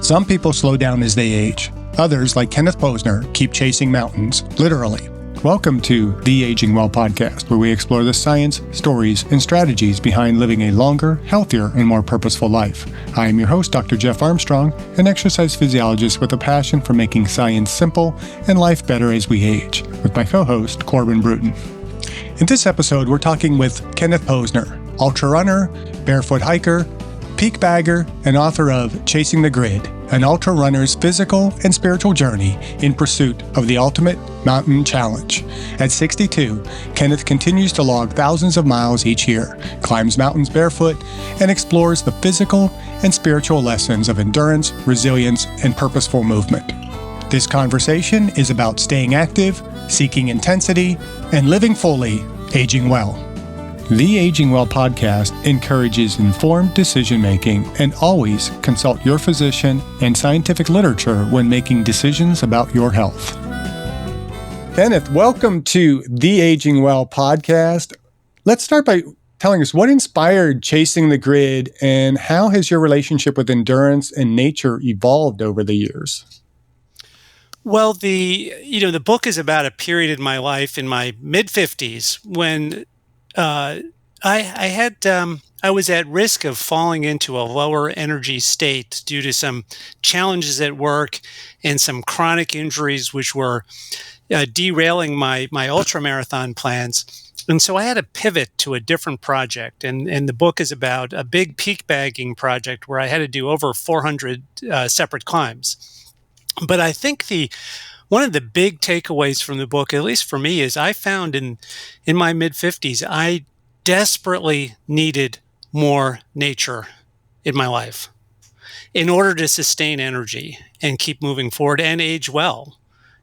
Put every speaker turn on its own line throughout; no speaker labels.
Some people slow down as they age. Others, like Kenneth Posner, keep chasing mountains, literally. Welcome to the Aging Well podcast, where we explore the science, stories, and strategies behind living a longer, healthier, and more purposeful life. I am your host, Dr. Jeff Armstrong, an exercise physiologist with a passion for making science simple and life better as we age, with my co-host, Corbin Bruton. In this episode, we're talking with Kenneth Posner, ultrarunner, barefoot hiker, peak bagger, and author of Chasing the Grid, an ultrarunner's physical and spiritual journey in pursuit of the ultimate mountain challenge. At 62, Kenneth continues to log thousands of miles each year, climbs mountains barefoot, and explores the physical and spiritual lessons of endurance, resilience, and purposeful movement. This conversation is about staying active, seeking intensity, and living fully, aging well. The Aging Well podcast encourages informed decision-making and always consult your physician and scientific literature when making decisions about your health. Kenneth, welcome to the Aging Well podcast. Let's start by telling us what inspired Chasing the Grid and how has your relationship with endurance and nature evolved over the years?
Well, the book is about a period in my life in my mid-50s when I was at risk of falling into a lower energy state due to some challenges at work and some chronic injuries which were derailing my ultramarathon plans. And so I had to pivot to a different project. And the book is about a big peak bagging project where I had to do over 400 separate climbs. But I think one of the big takeaways from the book, at least for me, is I found in my mid-50s, I desperately needed more nature in my life in order to sustain energy and keep moving forward and age well.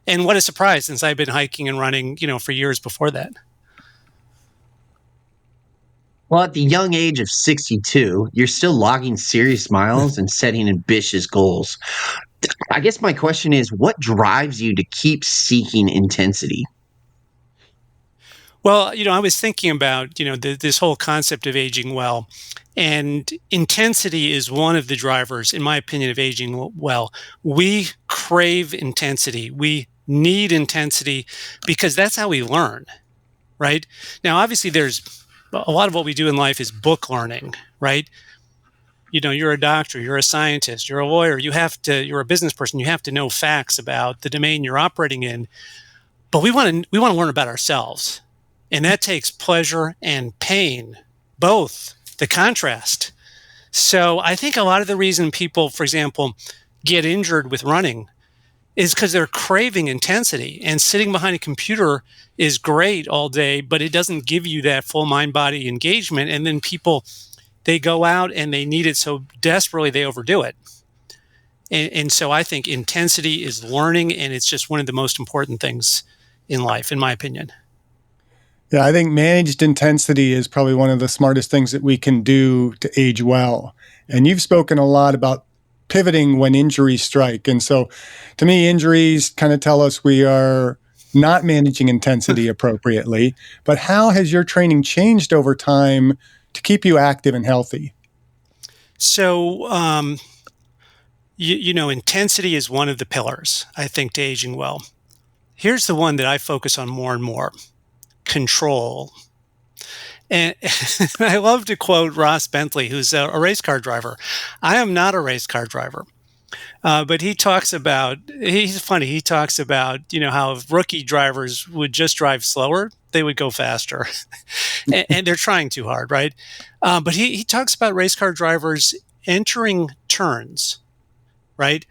And what a surprise, since I've been hiking and running, for years before that.
Well, at the young age of 62, you're still logging serious miles and setting ambitious goals. I guess my question is, what drives you to keep seeking intensity?
Well, I was thinking about, this whole concept of aging well, and intensity is one of the drivers, in my opinion, of aging well. We crave intensity. We need intensity because that's how we learn, right? Now, obviously, there's a lot of what we do in life is book learning, right? You're a doctor, you're a scientist, you're a lawyer, you're a business person, you have to know facts about the domain you're operating in. But we want to learn about ourselves. And that takes pleasure and pain, both, the contrast. So I think a lot of the reason people, for example, get injured with running is because they're craving intensity. And sitting behind a computer is great all day, but it doesn't give you that full mind-body engagement. And then people, they go out and they need it so desperately they overdo it. And so I think intensity is learning, and it's just one of the most important things in life, in my opinion.
Yeah, I think managed intensity is probably one of the smartest things that we can do to age well. And you've spoken a lot about pivoting when injuries strike. And so to me, injuries kind of tell us we are not managing intensity appropriately. But how has your training changed over time to keep you active and healthy?
So, intensity is one of the pillars, I think, to aging well. Here's the one that I focus on more and more. Control. And I love to quote Ross Bentley, who's a race car driver. I am not a race car driver. But he's funny. He talks about, how if rookie drivers would just drive slower, they would go faster. and they're trying too hard, right? But he talks about race car drivers entering turns, right,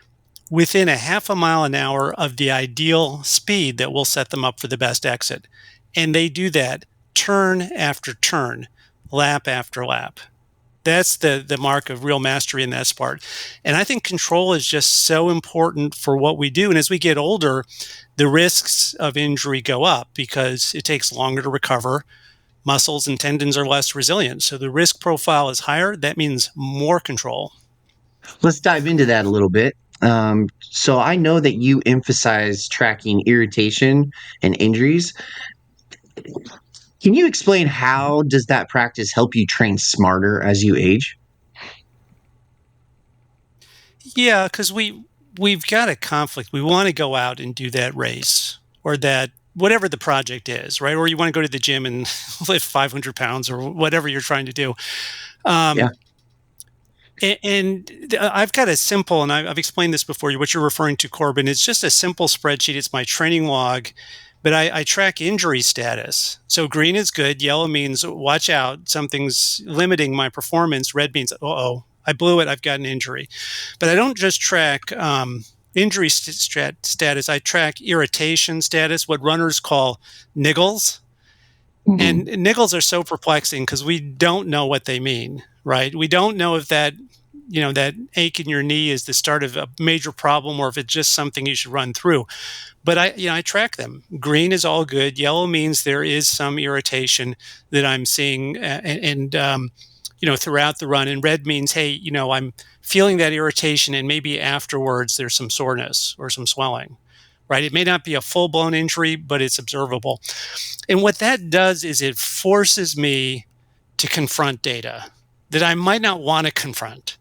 within a half a mile an hour of the ideal speed that will set them up for the best exit. And they do that turn after turn, lap after lap. That's the mark of real mastery in that sport. And I think control is just so important for what we do. And as we get older, the risks of injury go up because it takes longer to recover. Muscles and tendons are less resilient. So the risk profile is higher. That means more control.
Let's dive into that a little bit. So I know that you emphasize tracking irritation and injuries. Can you explain how does that practice help you train smarter as you age?
Yeah, because we've got a conflict. We want to go out and do that race or that whatever the project is, right? Or you want to go to the gym and lift 500 pounds or whatever you're trying to do.
Yeah.
Um, and I've got a simple, and I've explained this before. What you're referring to, Corbin, it's just a simple spreadsheet. It's my training log, but I track injury status. So green is good. Yellow means watch out. Something's limiting my performance. Red means, uh-oh, I blew it. I've got an injury. But I don't just track injury status. I track irritation status, what runners call niggles. And niggles are so perplexing because we don't know what they mean, right? We don't know if that, that ache in your knee is the start of a major problem or if it's just something you should run through. But I track them. Green is all good. Yellow means there is some irritation that I'm seeing, and throughout the run. And red means, hey, I'm feeling that irritation, and maybe afterwards there's some soreness or some swelling. Right? It may not be a full-blown injury, but it's observable. And what that does is it forces me to confront data that I might not want to confront,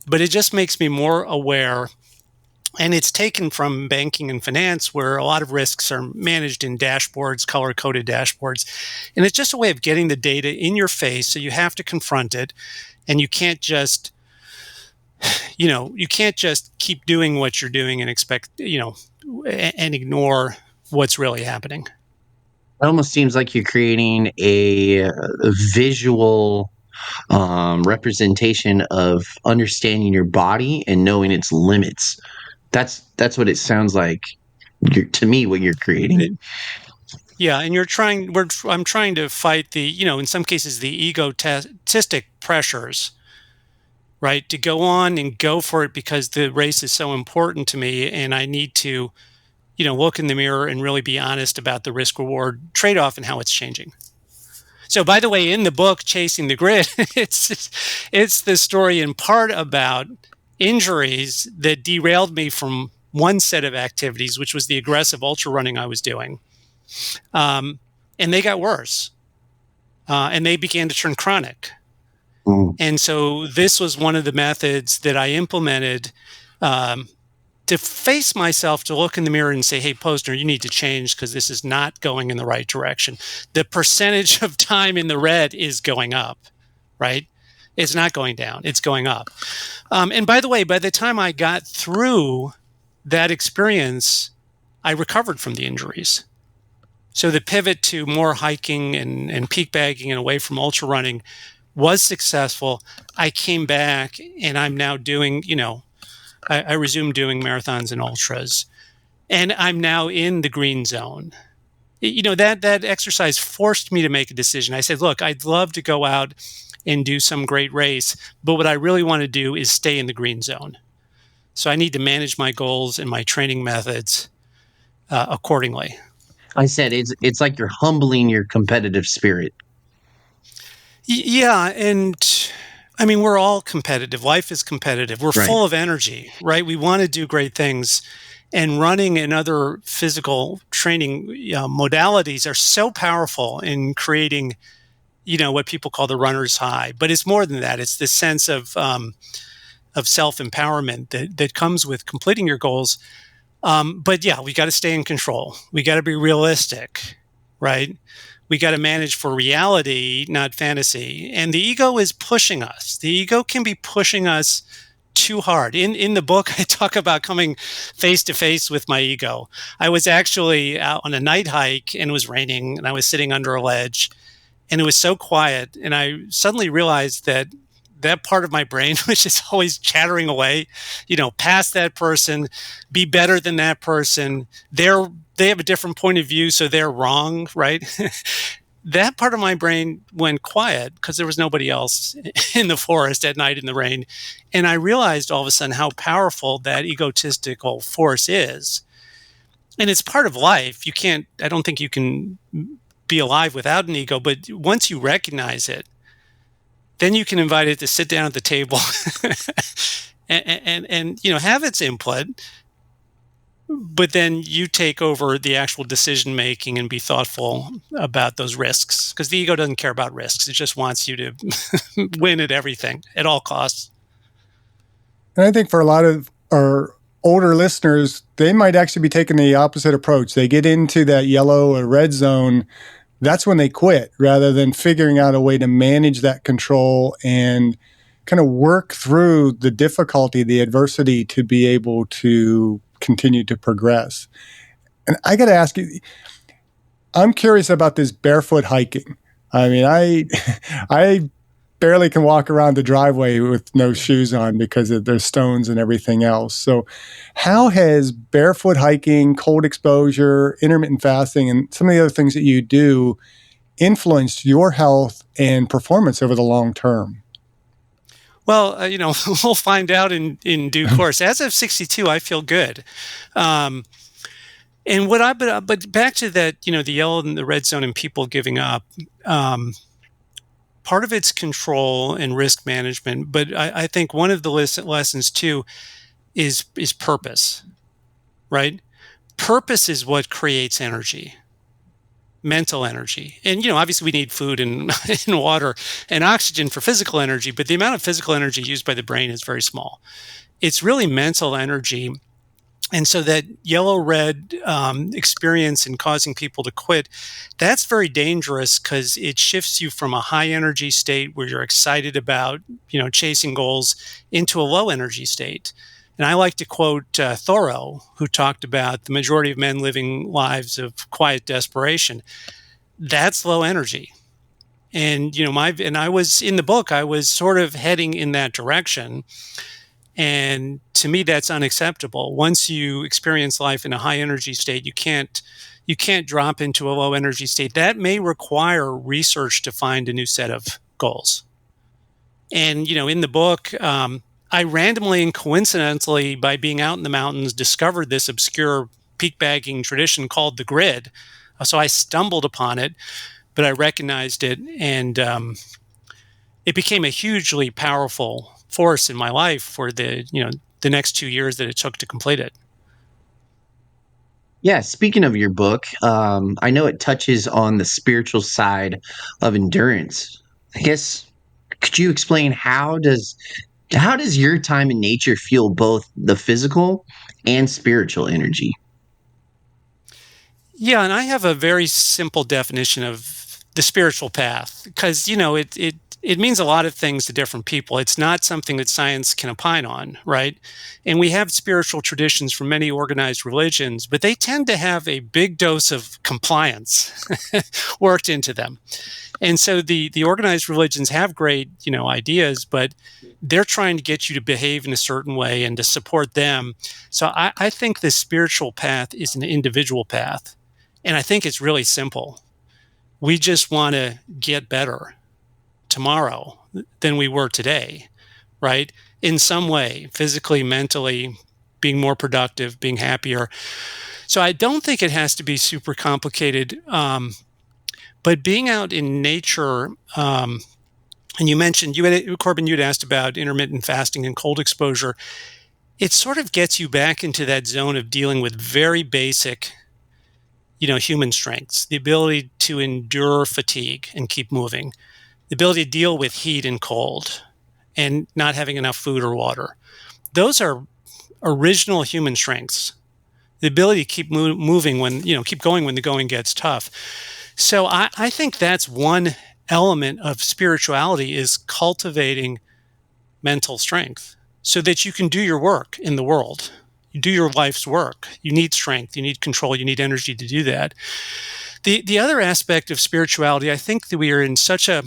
but it just makes me more aware. And it's taken from banking and finance, where a lot of risks are managed in dashboards, color-coded dashboards. And it's just a way of getting the data in your face, so you have to confront it, and you can't just keep doing what you're doing and expect, and ignore what's really happening.
It almost seems like you're creating a visual representation of understanding your body and knowing its limits. That's what it sounds like. To me, what you're creating.
Yeah, and I'm trying to fight the, in some cases, the egotistic pressures, right? To go on and go for it because the race is so important to me, and I need to, look in the mirror and really be honest about the risk-reward trade-off and how it's changing. So, by the way, in the book Chasing the Grid, it's the story in part about injuries that derailed me from one set of activities, which was the aggressive ultra running I was doing, and they got worse, and they began to turn chronic. And so this was one of the methods that I implemented to face myself, to look in the mirror and say, hey, Posner, you need to change because this is not going in the right direction. The percentage of time in the red is going up, right? It's not going down. It's going up. And by the way, by the time I got through that experience, I recovered from the injuries. So the pivot to more hiking and peak bagging and away from ultra running was successful. I came back and I'm now doing, I resumed doing marathons and ultras, and I'm now in the green zone. That exercise forced me to make a decision. I said, look, I'd love to go out and do some great race, but what I really want to do is stay in the green zone. So I need to manage my goals and my training methods accordingly.
I said it's like you're humbling your competitive spirit.
Yeah, and I mean, we're all competitive. Life is competitive. We're full of energy, right? We want to do great things. And running and other physical training modalities are so powerful in creating, what people call the runner's high. But it's more than that. It's this sense of self-empowerment that comes with completing your goals. But yeah, we got to stay in control. We got to be realistic, right? We got to manage for reality, not fantasy. And the ego is pushing us. The ego can be pushing us too hard. In the book, I talk about coming face to face with my ego. I was actually out on a night hike and it was raining and I was sitting under a ledge and it was so quiet. And I suddenly realized that part of my brain, which is always chattering away, past that person, be better than that person. They have a different point of view, so they're wrong, right? That part of my brain went quiet because there was nobody else in the forest at night in the rain. And I realized all of a sudden how powerful that egotistical force is. And it's part of life. I don't think you can be alive without an ego, but once you recognize it, then you can invite it to sit down at the table and have its input. But then you take over the actual decision making and be thoughtful about those risks, because the ego doesn't care about risks. It just wants you to win at everything at all costs.
And I think for a lot of our older listeners, they might actually be taking the opposite approach. They get into that yellow or red zone. That's when they quit, rather than figuring out a way to manage that control and kind of work through the difficulty, the adversity, to be able to continue to progress. And I got to ask you, I'm curious about this barefoot hiking. I mean, I barely can walk around the driveway with no shoes on because there's stones and everything else. So how has barefoot hiking, cold exposure, intermittent fasting, and some of the other things that you do influenced your health and performance over the long term?
Well, we'll find out in due course. As of 62, I feel good. And but back to that, the yellow and the red zone and people giving up. Part of it's control and risk management, but I think one of the lessons too is purpose, right? Purpose is what creates energy, mental energy. And, obviously we need food and, and water and oxygen for physical energy, but the amount of physical energy used by the brain is very small. It's really mental energy. And so that yellow-red experience in causing people to quit, that's very dangerous because it shifts you from a high-energy state where you're excited about, chasing goals into a low-energy state. And I like to quote Thoreau, who talked about the majority of men living lives of quiet desperation. That's low energy. And, I was in the book, I was sort of heading in that direction. And to me, that's unacceptable. Once you experience life in a high energy state, you can't drop into a low energy state. That may require research to find a new set of goals. And, in the book, I randomly and coincidentally, by being out in the mountains, discovered this obscure peak bagging tradition called the grid. So I stumbled upon it, but I recognized it, and it became a hugely powerful force in my life for the next 2 years that it took to complete it.
Yeah, speaking of your book, I know it touches on the spiritual side of endurance. I guess, could you explain how does your time in nature fuel both the physical and spiritual energy?
Yeah, and I have a very simple definition of the spiritual path because it means a lot of things to different people. It's not something that science can opine on, right? And we have spiritual traditions from many organized religions, but they tend to have a big dose of compliance worked into them. And so the organized religions have great, ideas, but they're trying to get you to behave in a certain way and to support them. So I think the spiritual path is an individual path. And I think it's really simple. We just want to get better tomorrow than we were today, right? In some way, physically, mentally, being more productive, being happier. So I don't think it has to be super complicated. But being out in nature, and you mentioned, Corbin, you'd asked about intermittent fasting and cold exposure. It sort of gets you back into that zone of dealing with very basic, human strengths, the ability to endure fatigue and keep moving, the ability to deal with heat and cold and not having enough food or water. Those are original human strengths. The ability to keep moving keep going when the going gets tough. So I think that's one element of spirituality, is cultivating mental strength so that you can do your work in the world. You do your life's work. You need strength, you need control, you need energy to do that. The other aspect of spirituality, I think that we are in such a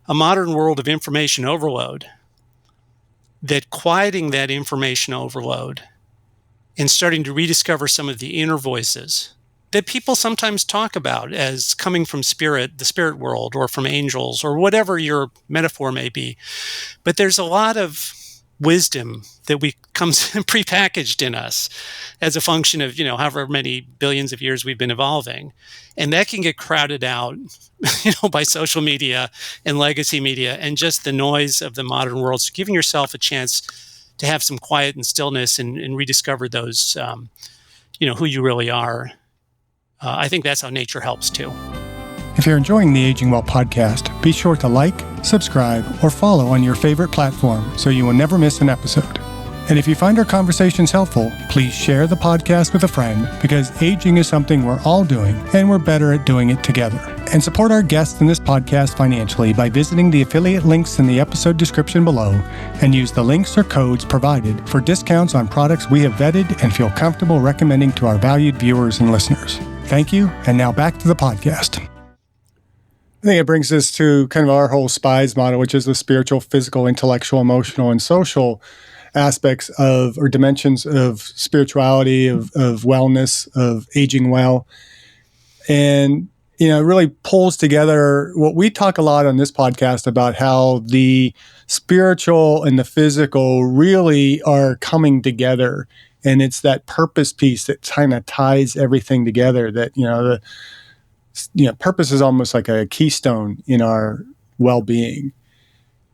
modern world of information overload, that quieting that information overload and starting to rediscover some of the inner voices that people sometimes talk about as coming from the spirit world, or from angels, or whatever your metaphor may be. But there's a lot of wisdom that comes prepackaged in us as a function of, however many billions of years we've been evolving. And that can get crowded out, by social media and legacy media and just the noise of the modern world. So giving yourself a chance to have some quiet and stillness and rediscover those, who you really are. I think that's how nature helps too.
If you're enjoying the Aging Well podcast, be sure to like, subscribe, or follow on your favorite platform so you will never miss an episode. And if you find our conversations helpful, please share the podcast with a friend, because aging is something we're all doing and we're better at doing it together. And support our guests in this podcast financially by visiting the affiliate links in the episode description below, and use the links or codes provided for discounts on products we have vetted and feel comfortable recommending to our valued viewers and listeners. Thank you, and now back to the podcast. I think it brings us to kind of our whole SPIES model, which is the spiritual, physical, intellectual, emotional, and social aspects of, or dimensions of spirituality, of wellness, of aging well. And, it really pulls together what we talk a lot on this podcast about, how the spiritual and the physical really are coming together. And it's that purpose piece that kind of ties everything together, that, purpose is almost like a keystone in our well-being.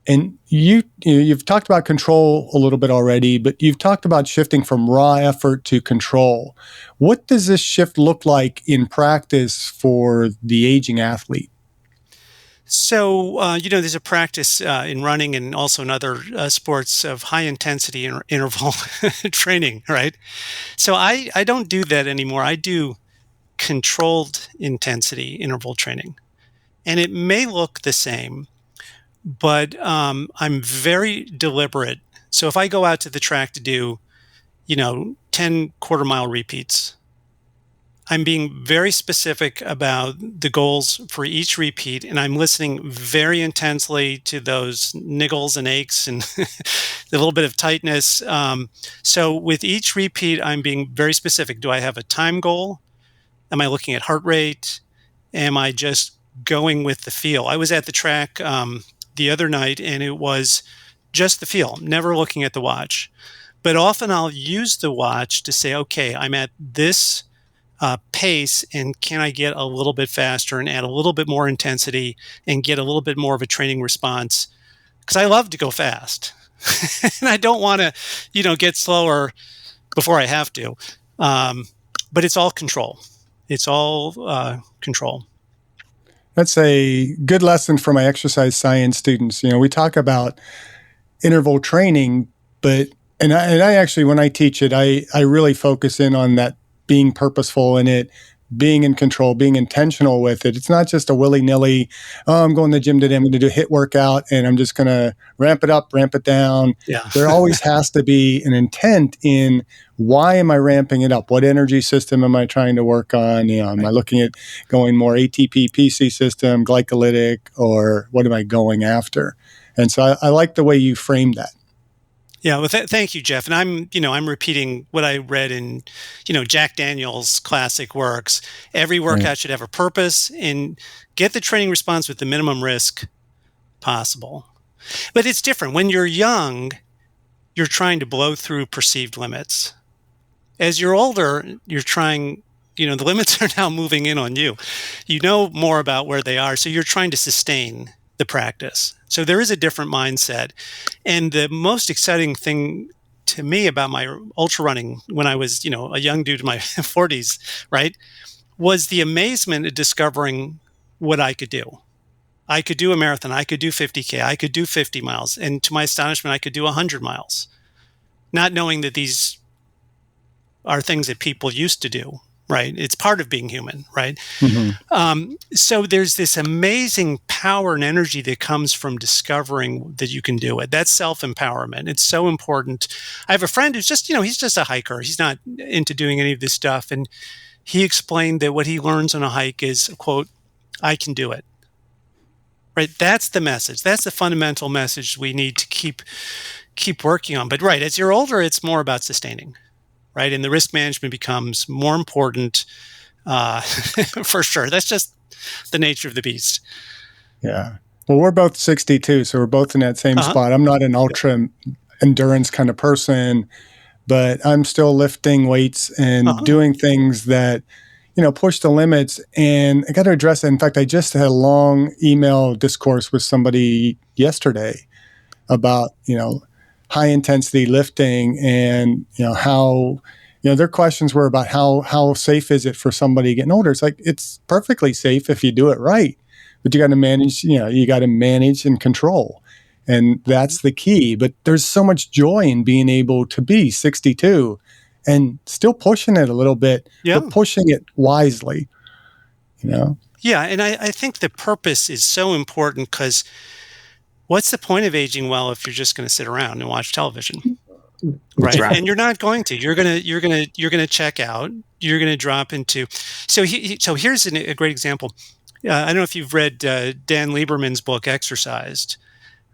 And you've talked about control a little bit already, but you've talked about shifting from raw effort to control. What does this shift look like in practice for the aging athlete?
So, there's a practice in running and also in other sports of high intensity interval training, right? So I don't do that anymore. I do controlled intensity interval training. And it may look the same, but I'm very deliberate. So if I go out to the track to do, 10 quarter mile repeats, I'm being very specific about the goals for each repeat, and I'm listening very intensely to those niggles and aches and the little bit of tightness. So with each repeat, I'm being very specific. Do I have a time goal? Am I looking at heart rate? Am I just going with the feel? I was at the track the other night, and it was just the feel, never looking at the watch. But often I'll use the watch to say, okay, I'm at this pace, and can I get a little bit faster and add a little bit more intensity and get a little bit more of a training response? Because I love to go fast. And I don't want to, get slower before I have to. But it's all control. It's all control.
That's a good lesson for my exercise science students. We talk about interval training, and I actually, when I teach it, I really focus in on that being purposeful in it, being in control, being intentional with it. It's not just a willy-nilly, I'm going to the gym today, I'm going to do a HIIT workout, and I'm just going to ramp it up, ramp it down.
Yeah.
There always has to be an intent in, why am I ramping it up? What energy system am I trying to work on? Am I looking at going more ATP, PC system, glycolytic, or what am I going after? And so I like the way you framed that.
Yeah, well, thank you, Jeff. And I'm repeating what I read in, Jack Daniel's classic works. Every workout should have a purpose and get the training response with the minimum risk possible. But it's different. When you're young, you're trying to blow through perceived limits. As you're older, you're trying, the limits are now moving in on you. You know more about where they are, so you're trying to sustain the practice. So there is a different mindset. And the most exciting thing to me about my ultra running when I was, a young dude in my 40s, right, was the amazement of discovering what I could do. I could do a marathon. I could do 50K. I could do 50 miles. And to my astonishment, I could do 100 miles, not knowing that these are things that people used to do. Right. It's part of being human. Right. Mm-hmm. So there's this amazing power and energy that comes from discovering that you can do it. That's self-empowerment. It's so important. I have a friend who's just, he's just a hiker. He's not into doing any of this stuff. And he explained that what he learns on a hike is, quote, I can do it. Right. That's the message. That's the fundamental message we need to keep working on. But right, as you're older, it's more about sustaining. Right. And the risk management becomes more important for sure. That's just the nature of the beast.
Yeah. Well, we're both 62, so we're both in that same spot. I'm not an ultra endurance kind of person, but I'm still lifting weights and doing things that, push the limits. And I got to address that. In fact, I just had a long email discourse with somebody yesterday about, high intensity lifting and, how Their questions were about how safe is it for somebody getting older. It's like, it's perfectly safe if you do it right, but you got to manage. You got to manage and control, and that's the key. But there's so much joy in being able to be 62 and still pushing it a little bit, but pushing it wisely.
Yeah, and I think the purpose is so important, because what's the point of aging well if you're just going to sit around and watch television? Right. And you're not going to. You're gonna check out. You're gonna drop into. So here's a great example. I don't know if you've read Dan Lieberman's book Exercised.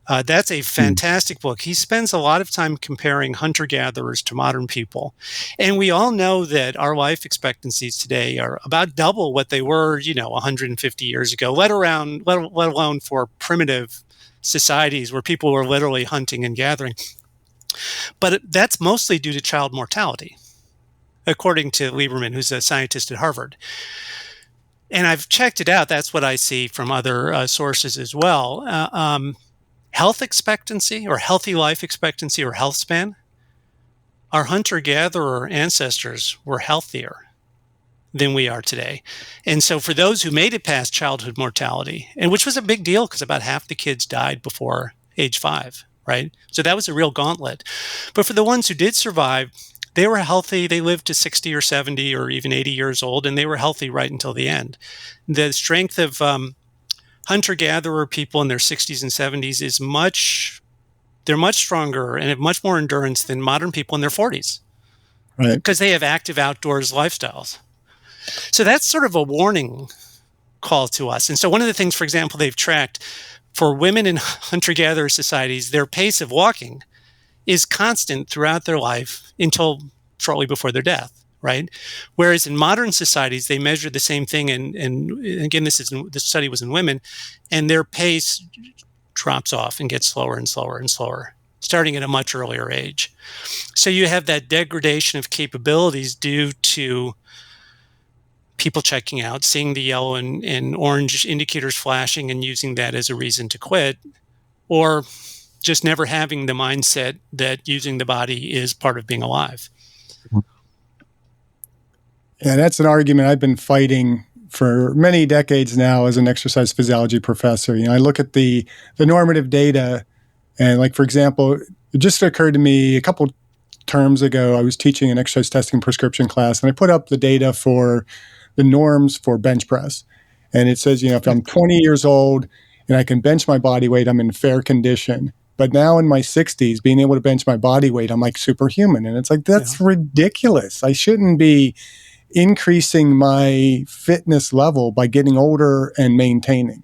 That's a fantastic book. He spends a lot of time comparing hunter-gatherers to modern people, and we all know that our life expectancies today are about double what they were, 150 years ago. Let alone for primitive societies where people were literally hunting and gathering. But that's mostly due to child mortality, according to Lieberman, who's a scientist at Harvard. And I've checked it out. That's what I see from other sources as well. Health expectancy, or healthy life expectancy, or health span, our hunter-gatherer ancestors were healthier than we are today. And so for those who made it past childhood mortality, and which was a big deal because about half the kids died before age 5, right? So that was a real gauntlet. But for the ones who did survive, they were healthy. They lived to 60 or 70 or even 80 years old, and they were healthy right until the end. The strength of hunter-gatherer people in their 60s and 70s is they're much stronger and have much more endurance than modern people in their 40s. Right. Because they have active outdoors lifestyles. So that's sort of a warning call to us. And so one of the things, for example, they've tracked for women in hunter-gatherer societies, their pace of walking is constant throughout their life until shortly before their death, right? Whereas in modern societies, they measure the same thing, and again, this study was in women, and their pace drops off and gets slower and slower and slower, starting at a much earlier age. So you have that degradation of capabilities due to people checking out, seeing the yellow and orange indicators flashing and using that as a reason to quit, or just never having the mindset that using the body is part of being alive.
Yeah, that's an argument I've been fighting for many decades now as an exercise physiology professor. I look at the normative data, and like, for example, it just occurred to me a couple terms ago, I was teaching an exercise testing prescription class, and I put up the data for the norms for bench press. And it says, if I'm 20 years old and I can bench my body weight, I'm in fair condition. But now in my 60s, being able to bench my body weight, I'm like superhuman. And it's like, that's ridiculous. I shouldn't be increasing my fitness level by getting older and maintaining.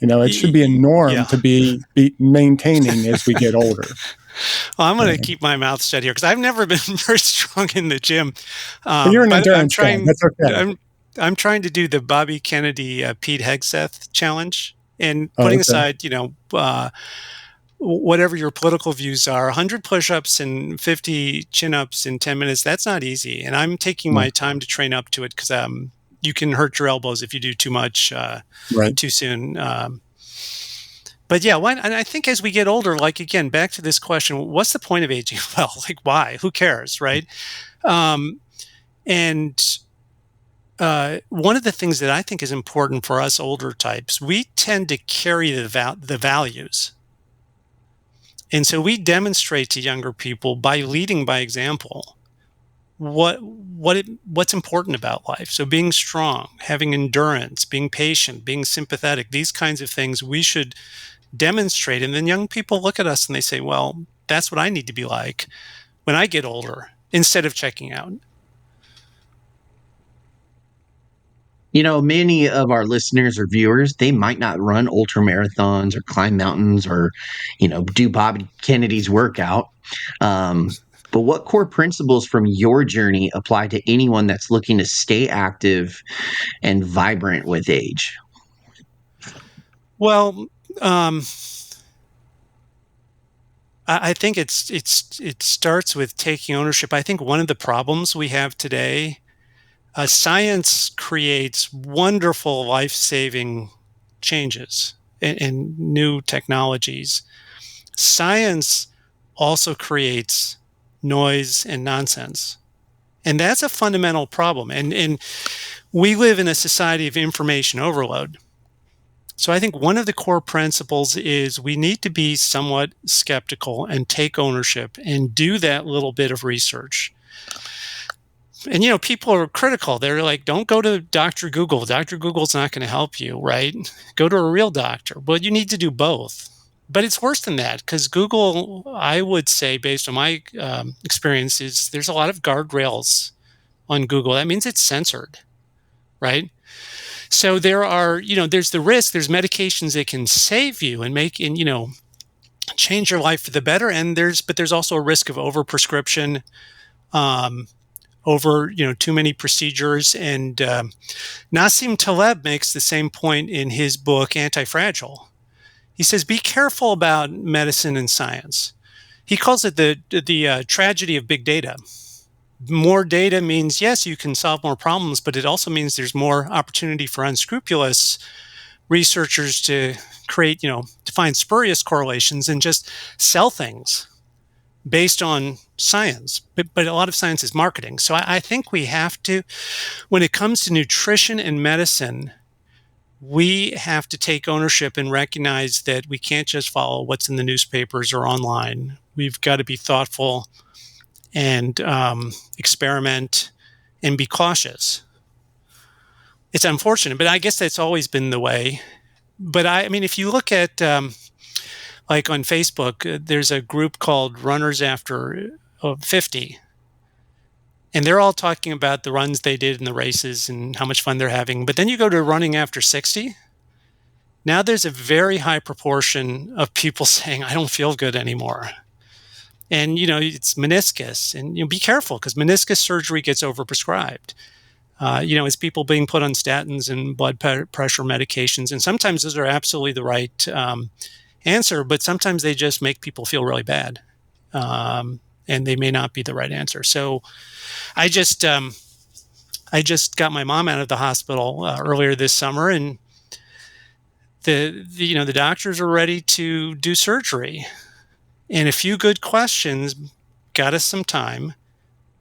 It should be a norm to be maintaining as we get older.
Well, I'm going to keep my mouth shut here because I've never been very strong in the gym.
You're an endurance guy. That's okay.
I'm trying to do the Bobby Kennedy, Pete Hegseth challenge, and putting aside, whatever your political views are, 100 push-ups and 50 chin-ups in 10 minutes, that's not easy. And I'm taking my time to train up to it because you can hurt your elbows if you do too much too soon. But yeah, and I think as we get older, like, again, back to this question, what's the point of aging well? Like, why? Who cares, right? And one of the things that I think is important for us older types, we tend to carry the values. And so we demonstrate to younger people by leading by example what's important about life. So being strong, having endurance, being patient, being sympathetic, these kinds of things we should demonstrate. And then young people look at us and they say, well, that's what I need to be like when I get older, instead of checking out.
Many of our listeners or viewers, they might not run ultra marathons or climb mountains or, do Bobby Kennedy's workout. But what core principles from your journey apply to anyone that's looking to stay active and vibrant with age?
Well, I think it starts with taking ownership. I think one of the problems we have today, science creates wonderful life-saving changes and new technologies. Science also creates noise and nonsense. And that's a fundamental problem. And we live in a society of information overload. So I think one of the core principles is we need to be somewhat skeptical and take ownership and do that little bit of research. And, people are critical. They're like, don't go to Dr. Google. Dr. Google's not going to help you, right? Go to a real doctor. But you need to do both. But it's worse than that, because Google, I would say, based on my experiences, there's a lot of guardrails on Google. That means it's censored, right? So there are, there's the risk, there's medications that can save you and change your life for the better. But there's also a risk of overprescription, too many procedures. And Nassim Taleb makes the same point in his book, Anti-Fragile. He says, be careful about medicine and science. He calls it the tragedy of big data. More data means, yes, you can solve more problems, but it also means there's more opportunity for unscrupulous researchers to create, to find spurious correlations and just sell things based on science. But a lot of science is marketing. So I think we have to, when it comes to nutrition and medicine, we have to take ownership and recognize that we can't just follow what's in the newspapers or online. We've got to be thoughtful and experiment and be cautious. It's unfortunate, but I guess that's always been the way. But I mean, if you look at like on Facebook, there's a group called Runners After 50. And they're all talking about the runs they did in the races and how much fun they're having. But then you go to running after 60. Now there's a very high proportion of people saying, I don't feel good anymore. And, it's meniscus. And be careful, because meniscus surgery gets overprescribed. It's people being put on statins and blood pressure medications. And sometimes those are absolutely the right answer, but sometimes they just make people feel really bad. And they may not be the right answer. So I just got my mom out of the hospital earlier this summer, and the doctors are ready to do surgery. And a few good questions got us some time,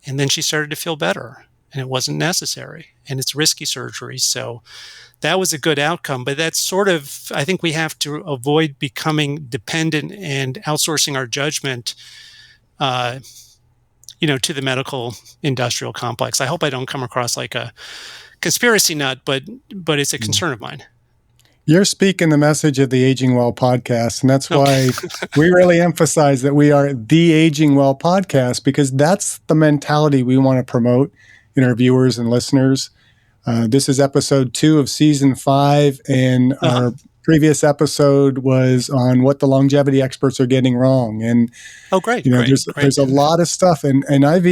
and then she started to feel better, and it wasn't necessary, and it's risky surgery. So that was a good outcome. But that's sort of, I think we have to avoid becoming dependent and outsourcing our judgment, to the medical industrial complex. I hope I don't come across like a conspiracy nut, but it's a concern of mine.
You're speaking the message of the Aging Well podcast, and that's why we really emphasize that we are the Aging Well podcast, because that's the mentality we want to promote in our viewers and listeners. This is episode 2 of season 5, and our previous episode was on what the longevity experts are getting wrong. And
great!
There's a lot of stuff, and I've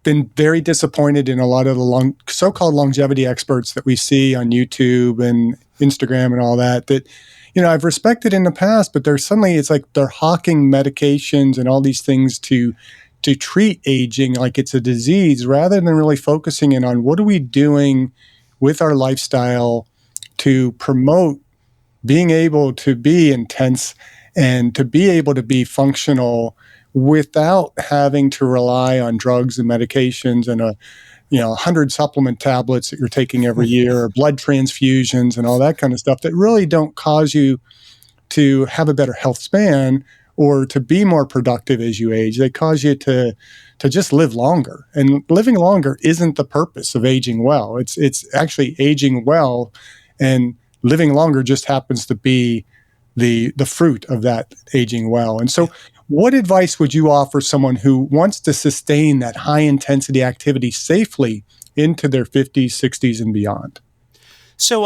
been very disappointed in a lot of the so-called longevity experts that we see on YouTube and Instagram and all that I've respected in the past, but it's like they're hawking medications and all these things to treat aging like it's a disease, rather than really focusing in on what are we doing with our lifestyle to promote being able to be intense and to be able to be functional without having to rely on drugs and medications and 100 supplement tablets that you're taking every year, or blood transfusions and all that kind of stuff that really don't cause you to have a better health span or to be more productive as you age. They cause you to just live longer. And living longer isn't the purpose of aging well. It's actually aging well, and living longer just happens to be the fruit of that aging well. And so what advice would you offer someone who wants to sustain that high intensity activity safely into their 50s, 60s, and beyond?
So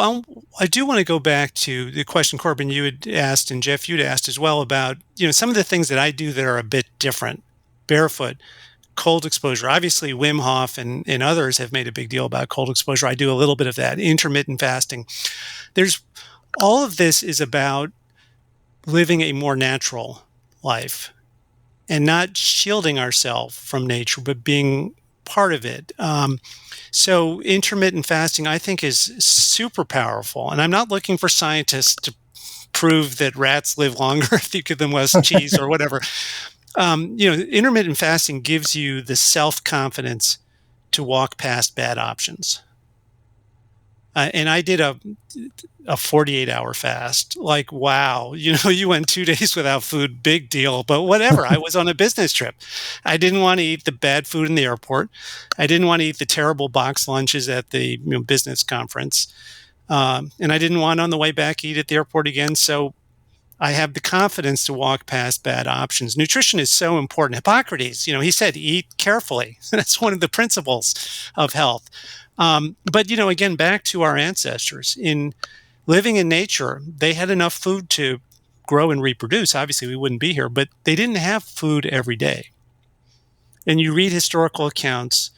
I do want to go back to the question, Corbin, you had asked, and Jeff, you'd asked as well, about some of the things that I do that are a bit different. Barefoot, cold exposure. Obviously, Wim Hof and others have made a big deal about cold exposure. I do a little bit of that. Intermittent fasting. All of this is about living a more natural life and not shielding ourselves from nature, but being part of it. So intermittent fasting, I think, is super powerful. And I'm not looking for scientists to prove that rats live longer if you give them less cheese or whatever. Intermittent fasting gives you the self-confidence to walk past bad options. And I did a 48-hour fast. Like, wow, you went 2 days without food, big deal. But whatever, I was on a business trip. I didn't want to eat the bad food in the airport. I didn't want to eat the terrible box lunches at the business conference. And I didn't want on the way back eat at the airport again. So I have the confidence to walk past bad options. Nutrition is so important. Hippocrates, he said, eat carefully. That's one of the principles of health. But again, back to our ancestors. In living in nature, they had enough food to grow and reproduce. Obviously, we wouldn't be here, but they didn't have food every day. And you read historical accounts,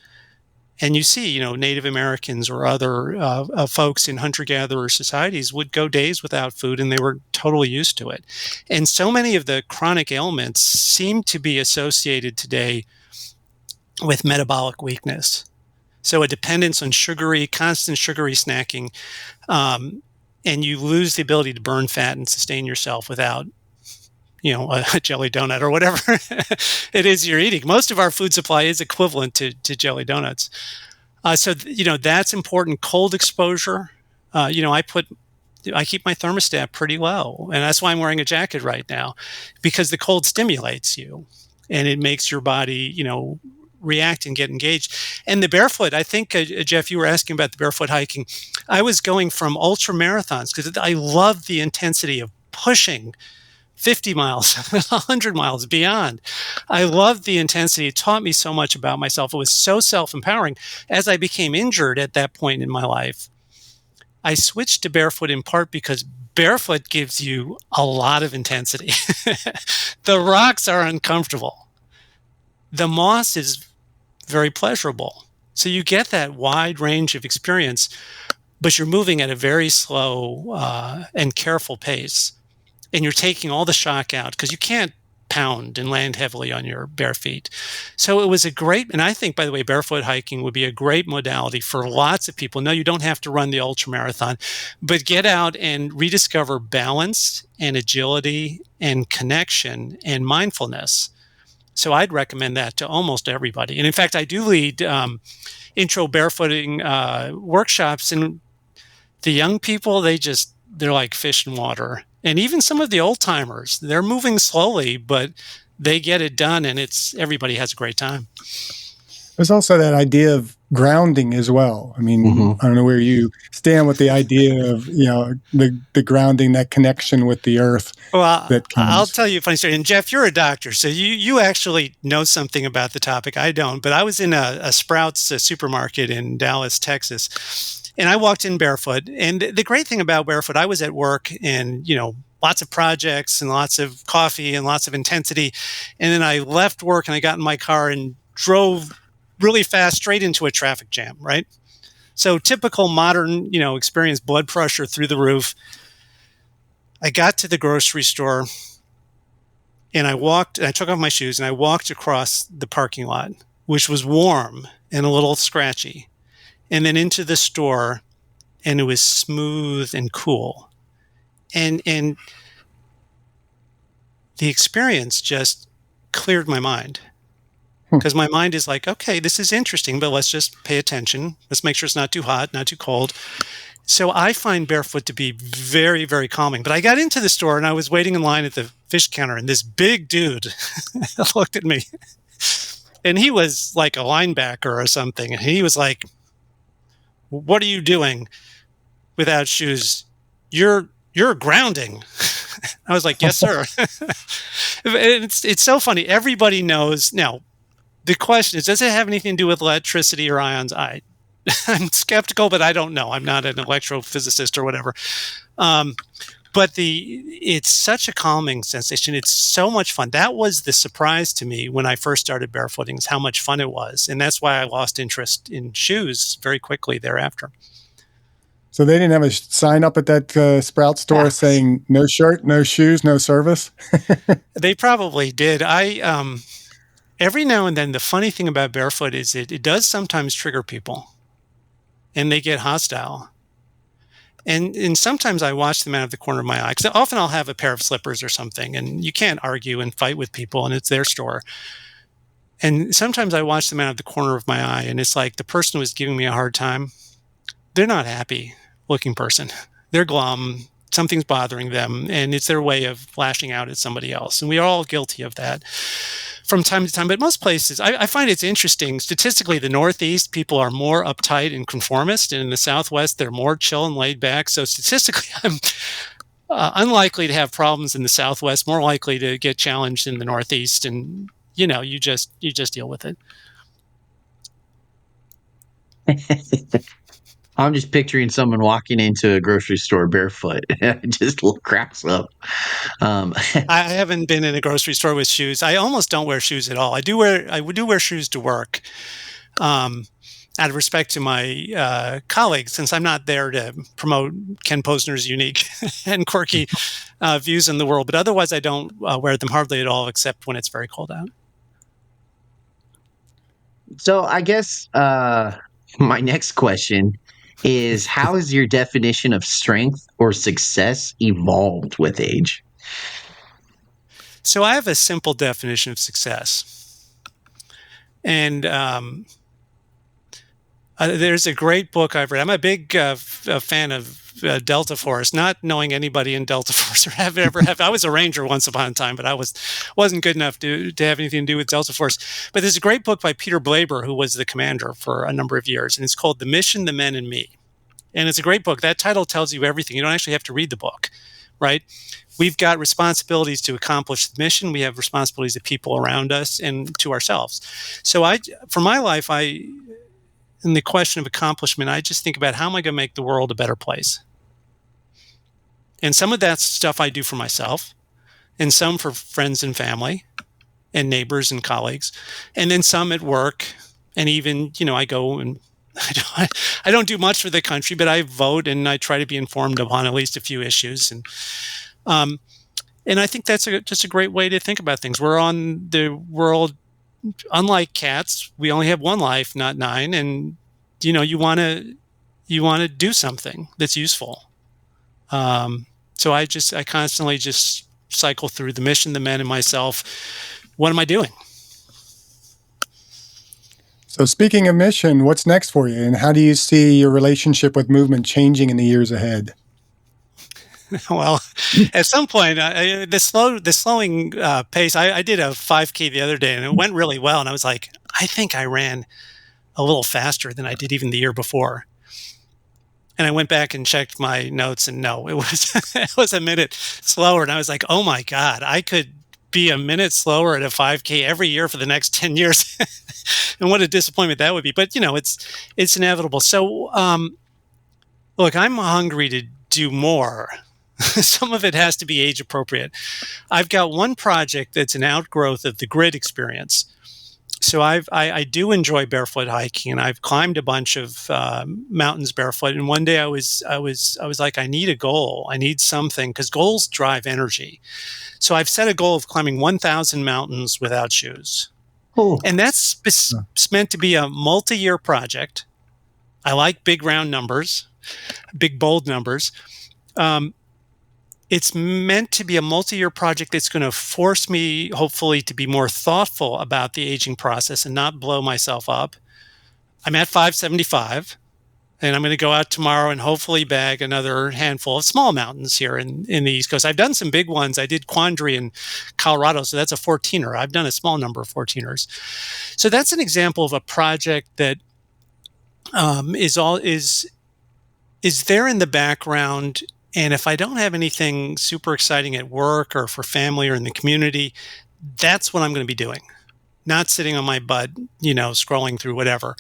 and you see, Native Americans or other folks in hunter-gatherer societies would go days without food, and they were totally used to it. And so many of the chronic ailments seem to be associated today with metabolic weakness. So a dependence on constant sugary snacking, and you lose the ability to burn fat and sustain yourself without a jelly donut or whatever it is you're eating. Most of our food supply is equivalent to jelly donuts. So that's important. Cold exposure. I keep my thermostat pretty low, and that's why I'm wearing a jacket right now, because the cold stimulates you and it makes your body, react and get engaged. And the barefoot, I think, Jeff, you were asking about the barefoot hiking. I was going from ultra marathons because I love the intensity of pushing 50 miles, 100 miles beyond. I loved the intensity. It taught me so much about myself. It was so self-empowering. As I became injured at that point in my life, I switched to barefoot in part because barefoot gives you a lot of intensity. The rocks are uncomfortable. The moss is very pleasurable. So you get that wide range of experience, but you're moving at a very slow and careful pace. And you're taking all the shock out because you can't pound and land heavily on your bare feet. So it was and I think, by the way, barefoot hiking would be a great modality for lots of people. No, you don't have to run the ultra marathon, but get out and rediscover balance and agility and connection and mindfulness. So I'd recommend that to almost everybody. And in fact, I do lead intro barefooting workshops, and the young people, they're like fish in water. And even some of the old timers, they're moving slowly, but they get it done, and everybody has a great time.
There's also that idea of grounding as well. I mean, I don't know where you stand with the idea of, the grounding, that connection with the earth.
Well, I'll tell you a funny story. And Jeff, you're a doctor, so you actually know something about the topic. I don't, but I was in a Sprouts supermarket in Dallas, Texas. And I walked in barefoot. And the great thing about barefoot, I was at work and, lots of projects and lots of coffee and lots of intensity. And then I left work and I got in my car and drove really fast straight into a traffic jam, right? So typical modern, experience, blood pressure through the roof. I got to the grocery store and I took off my shoes and I walked across the parking lot, which was warm and a little scratchy, and then into the store, and it was smooth and cool. And the experience just cleared my mind, because my mind is like, okay, this is interesting, but let's just pay attention. Let's make sure it's not too hot, not too cold. So I find barefoot to be very, very calming. But I got into the store and I was waiting in line at the fish counter, and this big dude looked at me, and he was like a linebacker or something. And he was like, "What are you doing without shoes? You're grounding." I was like, "Yes, sir." It's so funny. Everybody knows. Now, the question is, does it have anything to do with electricity or ions? I'm skeptical, but I don't know. I'm not an electrophysicist or whatever. But it's such a calming sensation. It's so much fun. That was the surprise to me when I first started barefooting, is how much fun it was. And that's why I lost interest in shoes very quickly thereafter.
So they didn't have a sign up at that Sprout store saying no shirt, no shoes, no service?
They probably did. Every now and then, the funny thing about barefoot is it does sometimes trigger people, and they get hostile. And sometimes I watch them out of the corner of my eye. Because often I'll have a pair of slippers or something, and you can't argue and fight with people, and it's their store. And sometimes I watch them out of the corner of my eye, and it's like the person who was giving me a hard time, they're not happy looking person. They're glum. Something's bothering them, and it's their way of lashing out at somebody else. And we are all guilty of that from time to time. But most places, I find it's interesting. Statistically, the Northeast, people are more uptight and conformist, and in the Southwest, they're more chill and laid back. So statistically, I'm unlikely to have problems in the Southwest, more likely to get challenged in the Northeast. And you just deal with it.
I'm just picturing someone walking into a grocery store barefoot. It just cracks up.
I haven't been in a grocery store with shoes. I almost don't wear shoes at all. I do wear shoes to work, out of respect to my colleagues, since I'm not there to promote Ken Posner's unique and quirky views in the world. But otherwise, I don't wear them hardly at all, except when it's very cold out.
So I guess my next question is, how has your definition of strength or success evolved with age?
So I have a simple definition of success. And there's a great book I've read. I'm a big fan of Delta Force, not knowing anybody in Delta Force or I was a ranger once upon a time, but I wasn't good enough to have anything to do with Delta Force. But there's a great book by Peter Blaber, who was the commander for a number of years, and it's called The Mission, the Men, and Me. And it's a great book. That title tells you everything. You don't actually have to read the book, right? We've got responsibilities to accomplish the mission. We have responsibilities to people around us and to ourselves. So for my life, in the question of accomplishment, I just think about how am I going to make the world a better place? And some of that's stuff I do for myself, and some for friends and family and neighbors and colleagues, and then some at work. And even, I go and I don't do much for the country, but I vote and I try to be informed upon at least a few issues. And I think that's just a great way to think about things. We're on the world, unlike cats, we only have one life, not 9. And, you want to do something that's useful. So I constantly just cycle through the mission, the men, and myself. What am I doing?
So speaking of mission, what's next for you, and how do you see your relationship with movement changing in the years ahead?
Well, at some point, the slowing pace. I did a 5K the other day, and it went really well. And I was like, I think I ran a little faster than I did even the year before. And I went back and checked my notes, and no, it was a minute slower. And I was like, oh my God, I could be a minute slower at a 5K every year for the next 10 years. And what a disappointment that would be. But, it's inevitable. So, look, I'm hungry to do more. Some of it has to be age appropriate. I've got one project that's an outgrowth of the grid experience. So I do enjoy barefoot hiking, and I've climbed a bunch of mountains barefoot. And one day I was like, I need a goal. I need something, because goals drive energy. So I've set a goal of climbing 1,000 mountains without shoes.
Oh.
And that's meant to be a multi-year project. I like big round numbers, big bold numbers. It's meant to be a multi-year project that's going to force me, hopefully, to be more thoughtful about the aging process and not blow myself up. I'm at 575, and I'm going to go out tomorrow and hopefully bag another handful of small mountains here in the East Coast. I've done some big ones. I did Quandary in Colorado, so that's a 14er. I've done a small number of 14ers. So that's an example of a project that is there in the background. And if I don't have anything super exciting at work or for family or in the community, that's what I'm going to be doing. Not sitting on my butt, scrolling through whatever.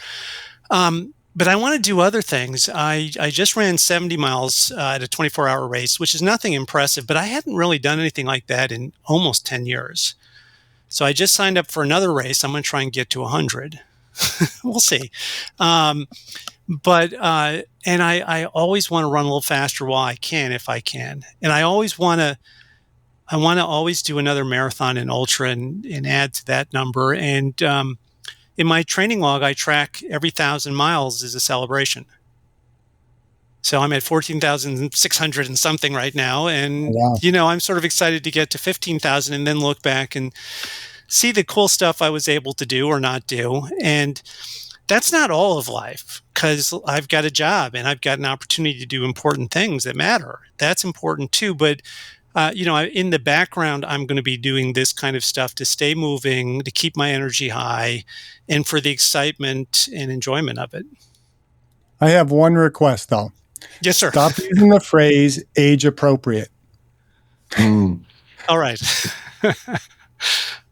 But I want to do other things. I just ran 70 miles at a 24-hour race, which is nothing impressive, but I hadn't really done anything like that in almost 10 years. So I just signed up for another race. I'm going to try and get to 100. We'll see. But I always want to run a little faster while I can, if I can. And I want to always do another marathon and ultra and add to that number. And in my training log, I track every 1,000 miles as a celebration. So I'm at 14,600 and something right now. And,
Wow.
I'm sort of excited to get to 15,000 and then look back and see the cool stuff I was able to do or not do. And that's not all of life, because I've got a job and I've got an opportunity to do important things that matter. That's important too. But, in the background, I'm going to be doing this kind of stuff to stay moving, to keep my energy high, and for the excitement and enjoyment of it.
I have one request, though.
Yes, sir.
Stop using the phrase age appropriate.
All right.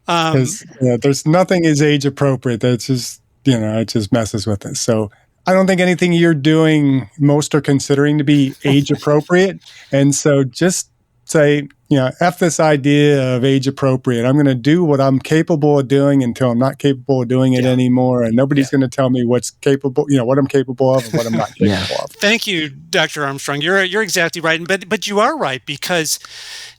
Because there's nothing is age appropriate. That's just, it just messes with it. So I don't think anything you're doing, most are considering to be age appropriate. And so just say, F this idea of age appropriate. I'm going to do what I'm capable of doing until I'm not capable of doing it anymore. And nobody's going to tell me what's capable, what I'm capable of and what I'm not capable of.
Thank you, Dr. Armstrong. You're exactly right. But you are right, because,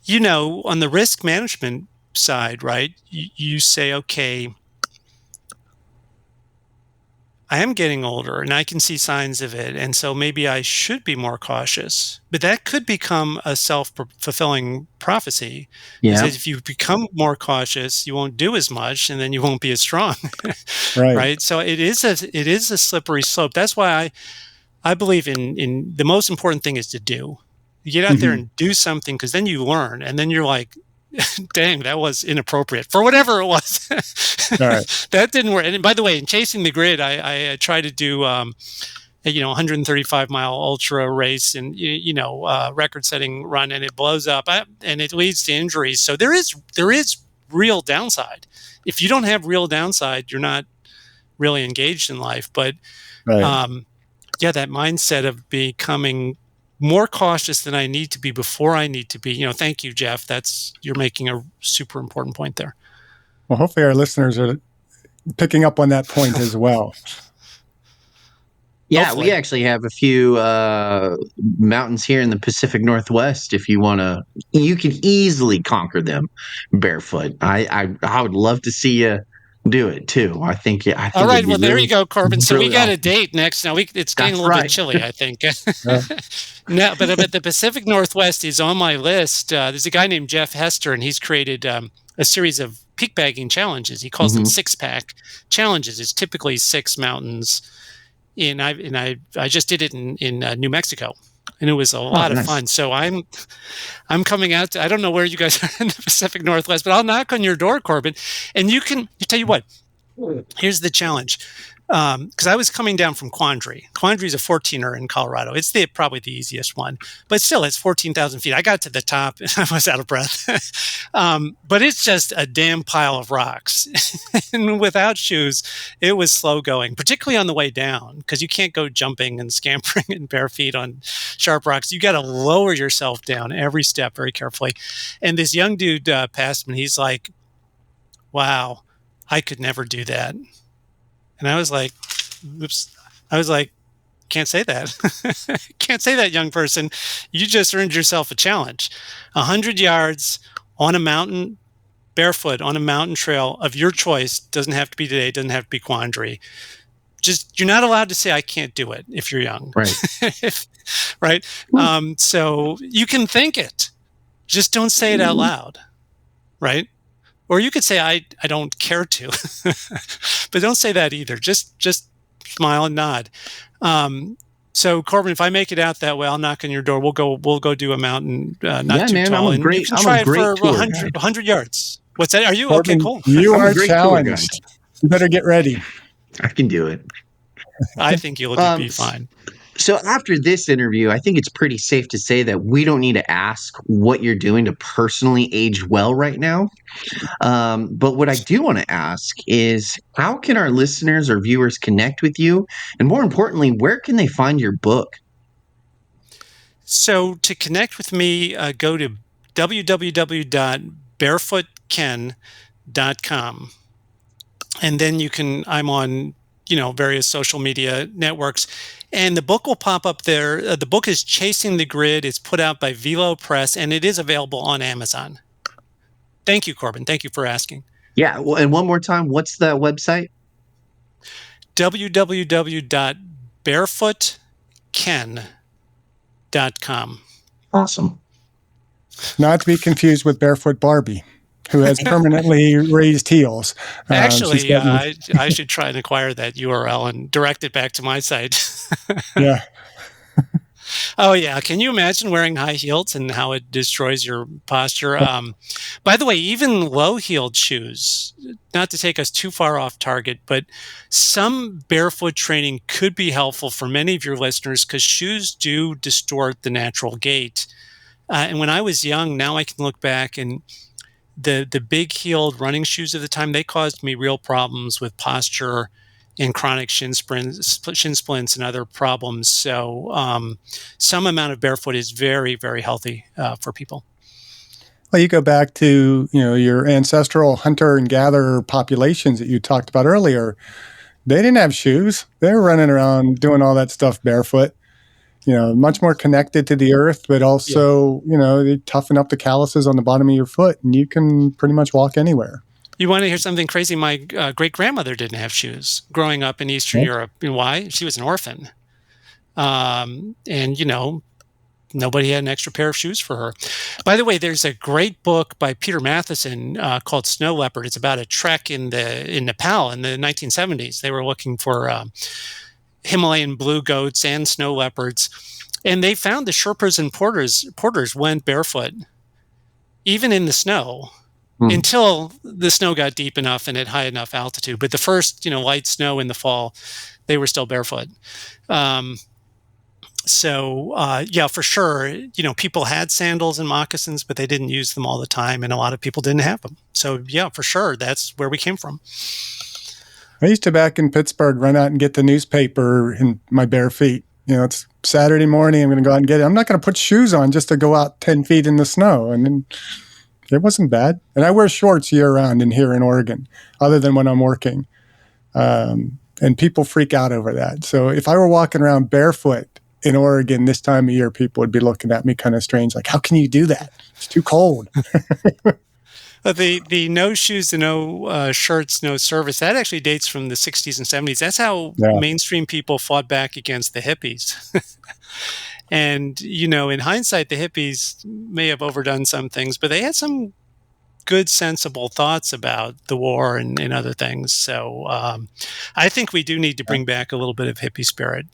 on the risk management side, right, you say, okay, I am getting older and I can see signs of it. And so maybe I should be more cautious. But that could become a self-fulfilling prophecy.
Yeah.
Because if you become more cautious, you won't do as much and then you won't be as strong.
Right.
So it is a slippery slope. That's why I believe in the most important thing is to do. You get out there and do something, because then you learn, and then you're like, dang, that was inappropriate for whatever it was.
All right.
That didn't work. And by the way, in chasing the grid, I tried to do, 135-mile ultra race and, record-setting run, and it blows up and it leads to injuries. So there is real downside. If you don't have real downside, you're not really engaged in life. But that mindset of becoming more cautious than I need to be before I need to be. Thank you, Jeff. You're making a super important point there.
Well, hopefully our listeners are picking up on that point as well.
Yeah,
Hopefully.
We actually have a few mountains here in the Pacific Northwest. If you want to, you can easily conquer them barefoot. I would love to see you do it too. I think.
All right. Well, there you go, Corbin. So we got a date next. Now it's getting a little bit chilly, I think. No, but the Pacific Northwest is on my list. There's a guy named Jeff Hester, and he's created a series of peak bagging challenges. He calls them 6-pack challenges. It's typically 6 mountains. I just did it in New Mexico, and it was a lot of fun. So I'm coming out. I don't know where you guys are in the Pacific Northwest, but I'll knock on your door, Corbin, and you tell you what. Here's the challenge. Because I was coming down from Quandary. Quandary is a 14er in Colorado. It's probably the easiest one, but still, it's 14,000 feet. I got to the top and I was out of breath. But it's just a damn pile of rocks. And without shoes, it was slow going, particularly on the way down, because you can't go jumping and scampering in bare feet on sharp rocks. You got to lower yourself down every step very carefully. And this young dude passed me. He's like, wow, I could never do that. And I was like, oops. I was like, can't say that. Can't say that, young person. You just earned yourself a challenge. 100 yards on a mountain, barefoot on a mountain trail of your choice. Doesn't have to be today. Doesn't have to be Quandary. You're not allowed to say, I can't do it if you're young.
Right.
Right. So you can think it. Just don't say it out loud. Right. Or you could say, I don't care to, but don't say that either. Just smile and nod. So Corbin, if I make it out that way, I'll knock on your door. We'll go do a mountain, not too tall.
I'm a great,
you can try it for
tour
100 yards. What's that? Are you?
Corbin,
okay, cool.
You are challenged. You better get ready.
I can do it.
I think you'll be fine.
So after this interview, I think it's pretty safe to say that we don't need to ask what you're doing to personally age well right now. But what I do want to ask is, how can our listeners or viewers connect with you? And more importantly, where can they find your book?
So to connect with me, go to www.barefootken.com. And then I'm on, various social media networks. And the book will pop up there. The book is Chasing the Grid. It's put out by Velo Press, and it is available on Amazon. Thank you, Corbin. Thank you for asking.
Yeah. Well, and one more time, what's the website?
www.barefootken.com.
Awesome.
Not to be confused with Barefoot Barbie, who has permanently raised heels.
Actually, I should try and acquire that URL and direct it back to my site.
Yeah.
Oh yeah, can you imagine wearing high heels and how it destroys your posture? By the way, even low-heeled shoes, not to take us too far off target, but some barefoot training could be helpful for many of your listeners because shoes do distort the natural gait. And when I was young, now I can look back and the big-heeled running shoes of the time, they caused me real problems with posture and chronic shin splints and other problems. So some amount of barefoot is very, very healthy for people.
Well, you go back to, your ancestral hunter and gatherer populations that you talked about earlier. They didn't have shoes. They were running around doing all that stuff barefoot. Much more connected to the earth, but also, they toughen up the calluses on the bottom of your foot, and you can pretty much walk anywhere.
You want to hear something crazy? My great-grandmother didn't have shoes growing up in Eastern Europe. You know why? She was an orphan. And, nobody had an extra pair of shoes for her. By the way, there's a great book by Peter Matheson called Snow Leopard. It's about a trek in Nepal in the 1970s. They were looking for Himalayan blue goats and snow leopards. And they found the Sherpas and porters went barefoot, even in the snow, until the snow got deep enough and at high enough altitude. But the first, light snow in the fall, they were still barefoot. So, for sure, people had sandals and moccasins, but they didn't use them all the time. And a lot of people didn't have them. So, yeah, for sure, that's where we came from.
I used to, back in Pittsburgh, run out and get the newspaper in my bare feet. It's Saturday morning. I'm going to go out and get it. I'm not going to put shoes on just to go out 10 feet in the snow. And then it wasn't bad. And I wear shorts year round here in Oregon, other than when I'm working. And people freak out over that. So if I were walking around barefoot in Oregon this time of year, people would be looking at me kind of strange. Like, how can you do that? It's too cold.
The no shoes, no shirts, no service, that actually dates from the 60s and 70s. That's how mainstream people fought back against the hippies. And, in hindsight, the hippies may have overdone some things, but they had some good, sensible thoughts about the war and other things. So I think we do need to bring back a little bit of hippie spirit.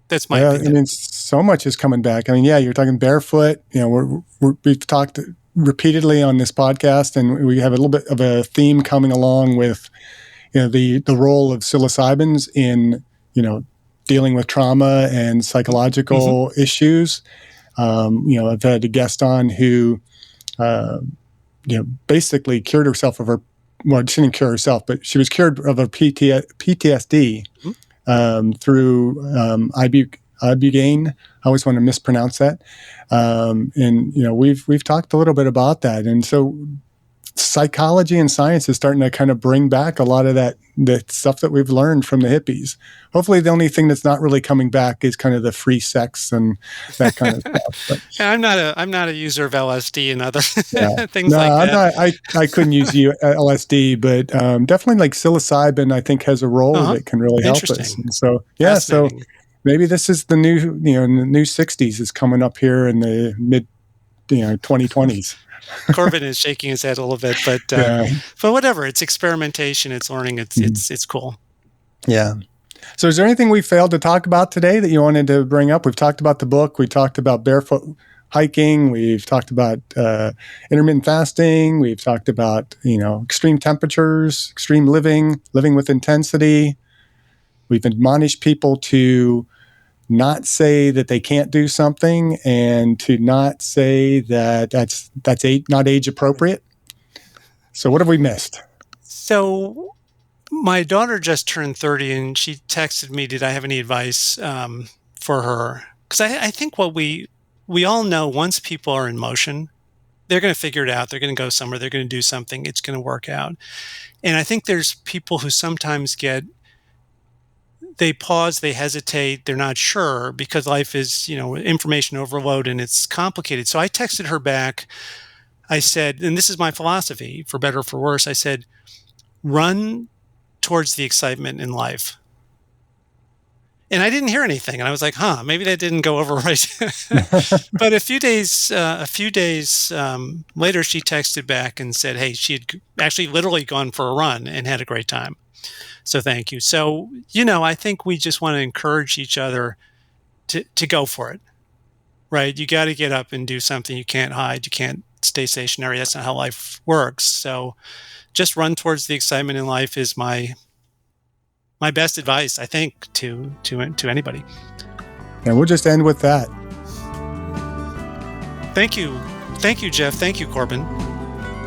That's my opinion.
So much is coming back. You're talking barefoot. We've talked repeatedly on this podcast, and we have a little bit of a theme coming along with, the role of psilocybins in, dealing with trauma and psychological issues. I've had a guest on who, basically cured herself of her. Well, she didn't cure herself, but she was cured of her PTSD through ibogaine. I always want to mispronounce that. We've talked a little bit about that. And so psychology and science is starting to kind of bring back a lot of that stuff that we've learned from the hippies. Hopefully the only thing that's not really coming back is kind of the free sex and that kind of stuff. But,
I'm not a user of LSD and other things like that.
I couldn't use LSD, but definitely like psilocybin, I think, has a role that can really help us. And so, so maybe this is the new, the new 60s is coming up here in the mid, 2020s.
Corbin is shaking his head a little bit, but whatever. It's experimentation. It's learning. It's cool.
Yeah. So is there anything we failed to talk about today that you wanted to bring up? We've talked about the book. We talked about barefoot hiking. We've talked about intermittent fasting. We've talked about, extreme temperatures, extreme living with intensity. We've admonished people to not say that they can't do something and to not say that that's not age appropriate. So what have we missed?
So my daughter just turned 30 and she texted me, did I have any advice for her? Because I think what we all know, once people are in motion, they're going to figure it out. They're going to go somewhere. They're going to do something. It's going to work out. And I think there's people who sometimes they pause, they hesitate, they're not sure because life is, information overload and it's complicated. So I texted her back. I said, and this is my philosophy, for better or for worse, I said, run towards the excitement in life. And I didn't hear anything, and I was like, maybe that didn't go over right. But a few days later, she texted back and said, hey, she had actually literally gone for a run and had a great time. So thank you. So, I think we just want to encourage each other to go for it, right? You got to get up and do something. You can't hide. You can't stay stationary. That's not how life works. So just run towards the excitement in life is my best advice, I think, to anybody.
And we'll just end with that.
Thank you. Thank you, Jeff. Thank you, Corbin.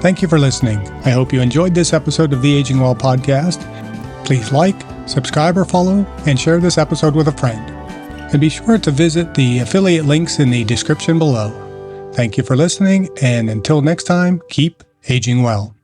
Thank you for listening. I hope you enjoyed this episode of the Aging Well podcast. Please like, subscribe, or follow, and share this episode with a friend. And be sure to visit the affiliate links in the description below. Thank you for listening, and until next time, keep aging well.